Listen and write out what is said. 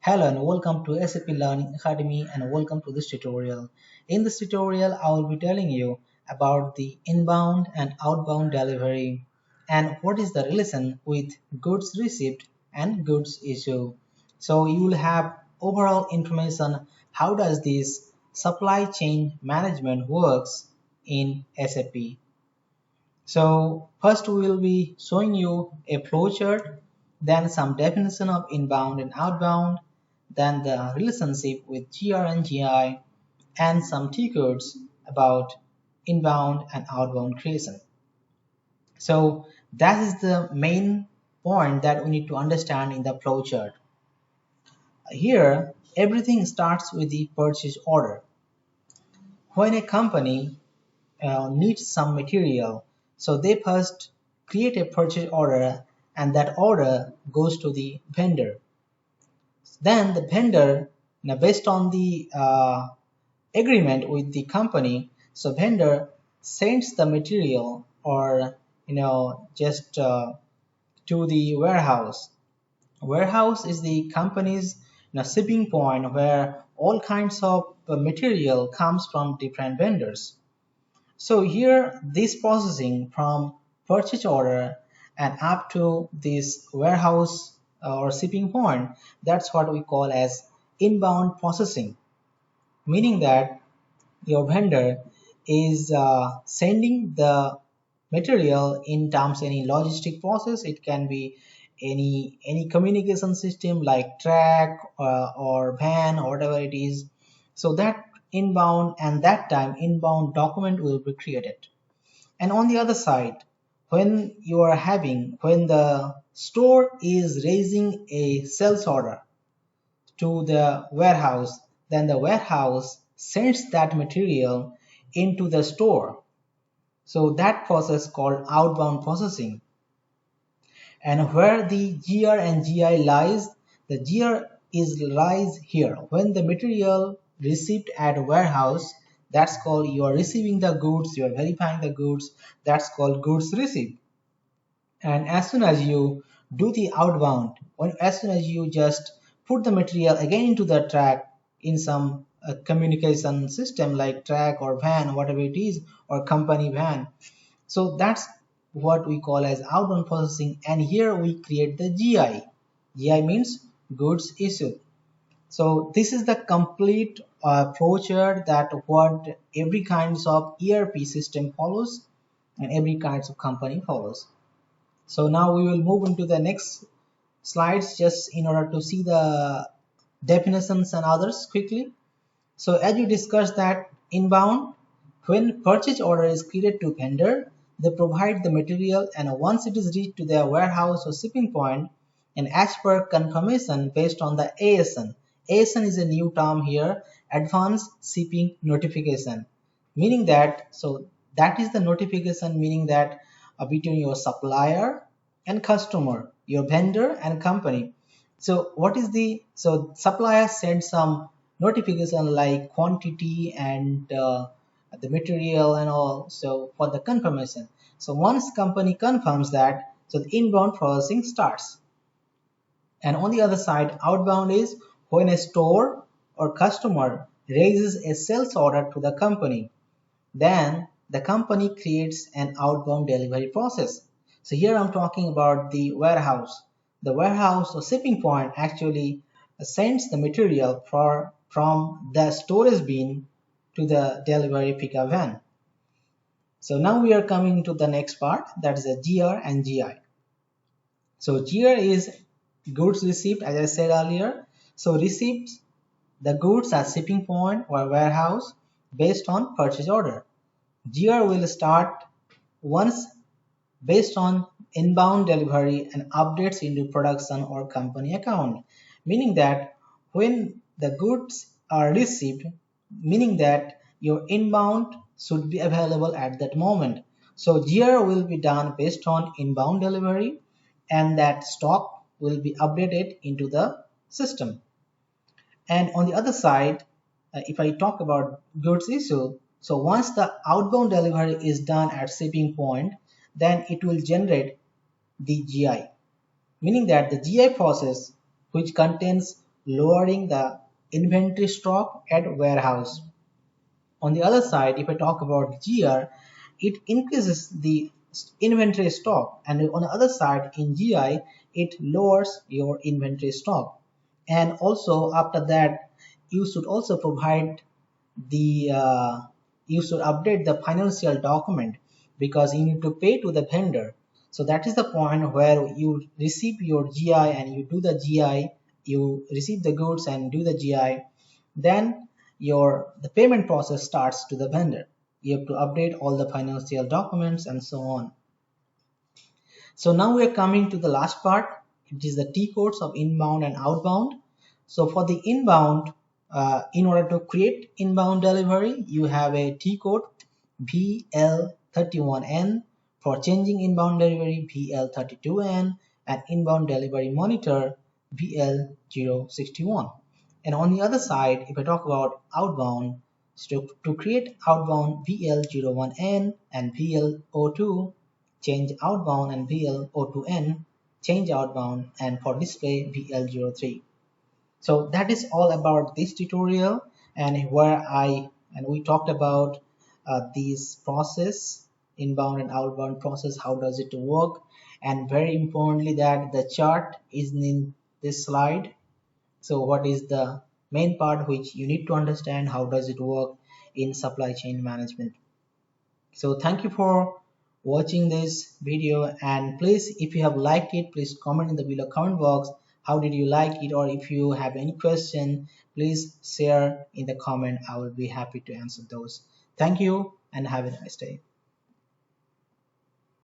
Hello and welcome to SAP Learning Academy and welcome to this tutorial. In this tutorial, I will be telling you about the inbound and outbound delivery and what is the relation with goods received and goods issued. So you will have overall information how does this supply chain management works in SAP. So first we will be showing you a flowchart, then some definition of inbound and outbound, then the relationship with GR and GI, and some keywords about inbound and outbound creation. So that is the main point that we need to understand in the flowchart. Here, everything starts with the purchase order. When a company needs some material, so they first create a purchase order and that order goes to the vendor. Then the vendor, based on the agreement with the company, so vendor sends the material or just to the warehouse. Warehouse is the company's shipping point where all kinds of material comes from different vendors. So here this processing from purchase order and up to this warehouse or shipping point, that's what we call as inbound processing, meaning that your vendor is sending the material in terms any logistic process. It can be any communication system like track or van or whatever it is. So that inbound and that time inbound document will be created. And on the other side, when the store is raising a sales order to the warehouse, then the warehouse sends that material into the store. So that process called outbound processing. And where the GR and GI lies, the GR lies here. When the material received at warehouse, that's called you are receiving the goods, you are verifying the goods, that's called goods received. And as soon as you do the outbound, as soon as you just put the material again into the track in some communication system like track or van, whatever it is, or company van, so that's what we call as outbound processing. And here we create the GI. GI means goods issued. So this is the complete flowchart that what every kinds of ERP system follows and every kinds of company follows. So now we will move into the next slides just in order to see the definitions and others quickly. So as you discussed that inbound, when purchase order is created to vendor, they provide the material and once it is reached to their warehouse or shipping point, and as per confirmation based on the ASN. ASN is a new term here, advanced shipping notification, meaning that, so that is the notification meaning that between your supplier and customer, your vendor and company. So what is so supplier sends some notification like quantity and the material and all, so for the confirmation. So once company confirms that, so the inbound processing starts. And on the other side, outbound is when a store or customer raises a sales order to the company, then the company creates an outbound delivery process. So here I'm talking about the warehouse. The warehouse or shipping point actually sends the material from the storage bin to the delivery pickup van. So now we are coming to the next part, that is the GR and GI. So GR is goods received, as I said earlier. So received, the goods at shipping point or warehouse based on purchase order. GR will start once based on inbound delivery and updates into production or company account, meaning that when the goods are received, meaning that your inbound should be available at that moment. So GR will be done based on inbound delivery and that stock will be updated into the system. And on the other side, if I talk about goods issue, so once the outbound delivery is done at shipping point, then it will generate the GI, meaning that the GI process, which contains lowering the inventory stock at warehouse. On the other side, if I talk about GR, it increases the inventory stock, and on the other side in GI, it lowers your inventory stock. And also after that, you should also provide the you should update the financial document because you need to pay to the vendor. So that is the point where you receive your GI and you do the GI, you receive the goods and do the GI, then your the payment process starts to the vendor. You have to update all the financial documents and so on. So now we are coming to the last part. It is the T codes of inbound and outbound. So for the inbound, in order to create inbound delivery, you have a T code BL31N, for changing inbound delivery BL32N, and inbound delivery monitor BL061. And on the other side, if I talk about outbound, so to create outbound BL01N and BL02, change outbound, and BL02N, change outbound, and for display BL03. So that is all about this tutorial, and where we talked about these process, inbound and outbound process, how does it work, and very importantly that the chart is in this slide. So what is the main part which you need to understand, how does it work in supply chain management. So thank you for watching this video, and please, if you have liked it, please comment in the below comment box how did you like it, or if you have any question, please share in the comment. I will be happy to answer those. Thank you and have a nice day.